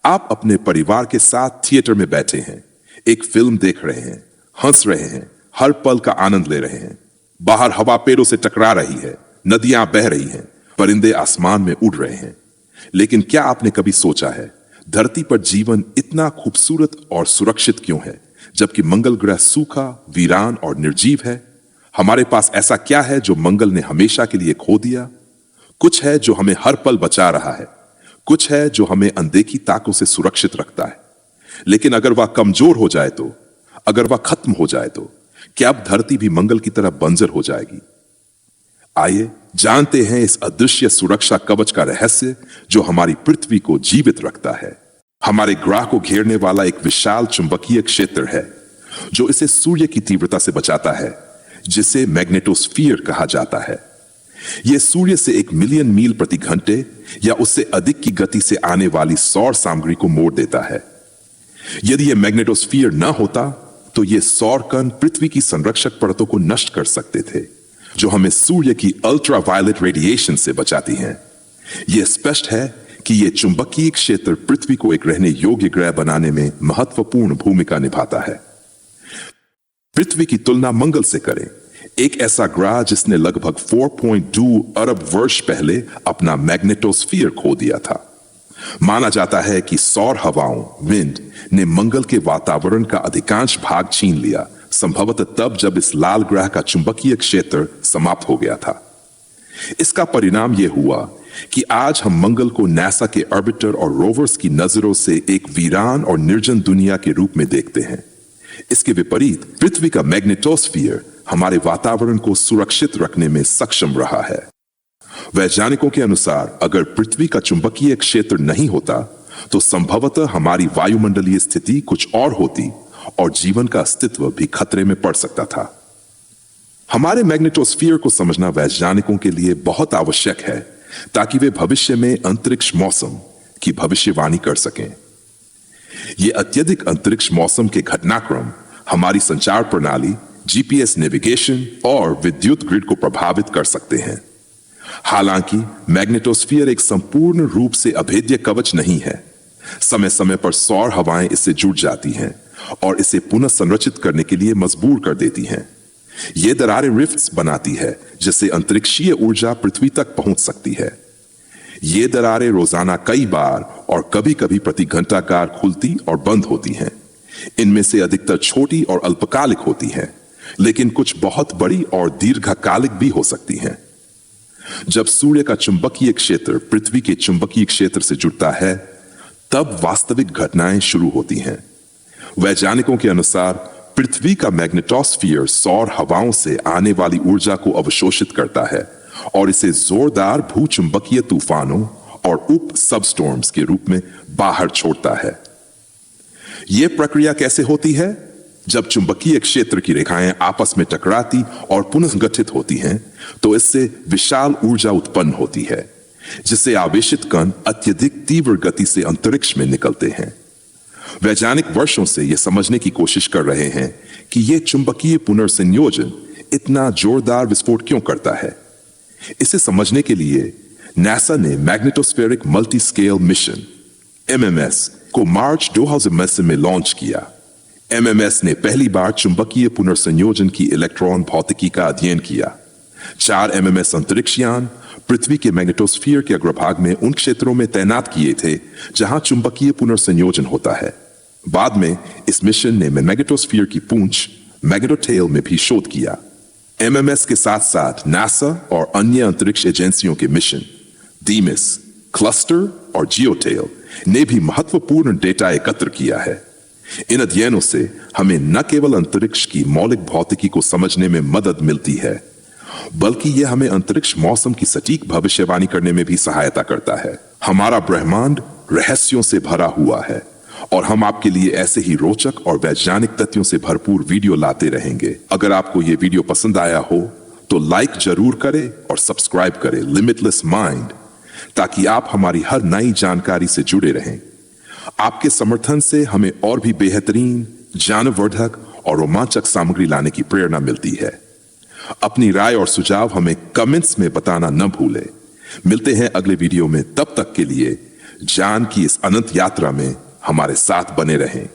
आप अपने परिवार के साथ थिएटर में बैठे हैं, एक फिल्म देख रहे हैं, हंस रहे हैं, हर पल का आनंद ले रहे हैं। बाहर हवा पेड़ों से टकरा रही है, नदियां बह रही हैं, परिंदे आसमान में उड़ रहे हैं। लेकिन क्या आपने कभी सोचा है, धरती पर जीवन इतना खूबसूरत और सुरक्षित क्यों है, जबकि मंगल ग्रह सूखा, वीरान और निर्जीव है? हमारे पास ऐसा क्या है जो मंगल ने हमेशा के लिए खो दिया? कुछ है जो हमें हर पल बचा रहा है, कुछ है जो हमें अनदेखी ताकों से सुरक्षित रखता है। लेकिन अगर वह कमजोर हो जाए तो, अगर वह खत्म हो जाए तो क्या अब धरती भी मंगल की तरह बंजर हो जाएगी? आइए जानते हैं इस अदृश्य सुरक्षा कवच का रहस्य जो हमारी पृथ्वी को जीवित रखता है। हमारे ग्रह को घेरने वाला एक विशाल चुंबकीय क्षेत्र है जो इसे सूर्य की तीव्रता से बचाता है, जिसे मैग्नेटोस्फीयर कहा जाता है। यह सूर्य से 1 मिलियन मील प्रति घंटे या उससे अधिक की गति से आने वाली सौर सामग्री को मोड़ देता है। यदि यह मैग्नेटोस्फीयर न होता तो ये सौर कण पृथ्वी की संरक्षक परतों को नष्ट कर सकते थे, जो हमें सूर्य की अल्ट्रावायलेट रेडिएशन से बचाती हैं। यह स्पष्ट है कि यह चुंबकीय क्षेत्र पृथ्वी को एक रहने योग्य ग्रह बनाने में महत्वपूर्ण भूमिका निभाता है। पृथ्वी की तुलना मंगल से करें, एक ऐसा ग्रह जिसने लगभग 4.2 अरब वर्ष पहले अपना मैग्नेटोस्फीयर खो दिया था। माना जाता है कि सौर हवाओं विंड ने मंगल के वातावरण का अधिकांश भाग छीन लिया, संभवतः तब जब इस लाल ग्रह का चुंबकीय क्षेत्र समाप्त हो गया था। इसका परिणाम यह हुआ कि आज हम मंगल को नासा के ऑर्बिटर और रोवर्स की नजरों से एक वीरान और निर्जन दुनिया के रूप में देखते हैं। इसके विपरीत पृथ्वी का मैग्नेटोस्फीयर हमारे वातावरण को सुरक्षित रखने में सक्षम रहा है। वैज्ञानिकों के अनुसार अगर पृथ्वी का चुंबकीय क्षेत्र नहीं होता तो संभवतः हमारी वायुमंडलीय स्थिति कुछ और होती और जीवन का अस्तित्व भी खतरे में पड़ सकता था। हमारे मैग्नेटोस्फीयर को समझना वैज्ञानिकों के लिए बहुत आवश्यक है ताकि वे भविष्य में अंतरिक्ष मौसम की भविष्यवाणी कर सकें। ये अत्यधिक अंतरिक्ष मौसम के घटनाक्रम हमारी संचार प्रणाली, जीपीएस नेविगेशन और विद्युत ग्रिड को प्रभावित कर सकते हैं। हालांकि मैग्नेटोस्फीयर एक संपूर्ण रूप से अभेद्य कवच नहीं है। समय समय पर सौर हवाएं इससे जुड़ जाती हैं और इसे पुनः संरचित करने के लिए मजबूर कर देती हैं। ये दरारें रिफ्ट्स बनाती है जिससे अंतरिक्षीय ऊर्जा पृथ्वी तक पहुंच सकती है। ये दरारें रोजाना कई बार और कभी कभी प्रति घंटाकार खुलती और बंद होती हैं। इनमें से अधिकतर छोटी और अल्पकालिक होती हैं, लेकिन कुछ बहुत बड़ी और दीर्घकालिक भी हो सकती हैं। जब सूर्य का चुंबकीय क्षेत्र पृथ्वी के चुंबकीय क्षेत्र से जुड़ता है, तब वास्तविक घटनाएं शुरू होती हैं। वैज्ञानिकों के अनुसार पृथ्वी का मैग्नेटोस्फीयर सौर हवाओं से आने वाली ऊर्जा को अवशोषित करता है और इसे जोरदार भूचुंबकीय तूफानों और उप सबस्टॉर्म्स के रूप में बाहर छोड़ता है। यह प्रक्रिया कैसे होती है? जब चुंबकीय क्षेत्र की रेखाएं आपस में टकराती और पुनर्गठित होती हैं, तो इससे विशाल ऊर्जा उत्पन्न होती है, जिससे आवेशित कण अत्यधिक तीव्र गति से अंतरिक्ष में निकलते हैं। वैज्ञानिक वर्षों से यह समझने की कोशिश कर रहे हैं कि यह चुंबकीय पुनर्संयोजन इतना जोरदार विस्फोट क्यों करता है। इसे समझने के लिए नासा ने magnetospheric multi scale mission MMS को मार्च 2019 में लॉन्च किया। MMS ने पहली बार चुंबकीय पुनर्संयोजन की इलेक्ट्रॉन भौतिकी का अध्ययन किया। 4 MMS अंतरिक्षयान पृथ्वी के मैग्नेटोस्फीयर के अग्रभाग में उन क्षेत्रों में तैनात किए थे जहां चुंबकीय पुनर्संयोजन होता है। बाद में इस मिशन ने मैग्नेटोस्फीयर की पूंछ मैग्नेटोटेल में भी शोध किया। MMS के साथ साथ नासा और अन्य अंतरिक्ष एजेंसियों के मिशन डीमिस, क्लस्टर और जियोटेल ने भी महत्वपूर्ण डेटा एकत्र किया है। इन अध्ययनों से हमें न केवल अंतरिक्ष की मौलिक भौतिकी को समझने में मदद मिलती है, बल्कि यह हमें अंतरिक्ष मौसम की सटीक भविष्यवाणी करने में भी सहायता करता है। हमारा ब्रह्मांड रहस्यों से भरा हुआ है और हम आपके लिए ऐसे ही रोचक और वैज्ञानिक तथ्यों से भरपूर वीडियो लाते रहेंगे। अगर आपको यह वीडियो पसंद आया हो तो लाइक जरूर करें और सब्सक्राइब करें लिमिटलेस माइंड, ताकि आप हमारी हर नई जानकारी से जुड़े रहें। आपके समर्थन से हमें और भी बेहतरीन, ज्ञानवर्धक और रोमांचक सामग्री लाने की प्रेरणा मिलती है। अपनी राय और सुझाव हमें कमेंट्स में बताना न भूलें। मिलते हैं अगले वीडियो में, तब तक के लिए जान की इस अनंत यात्रा में हमारे साथ बने रहें।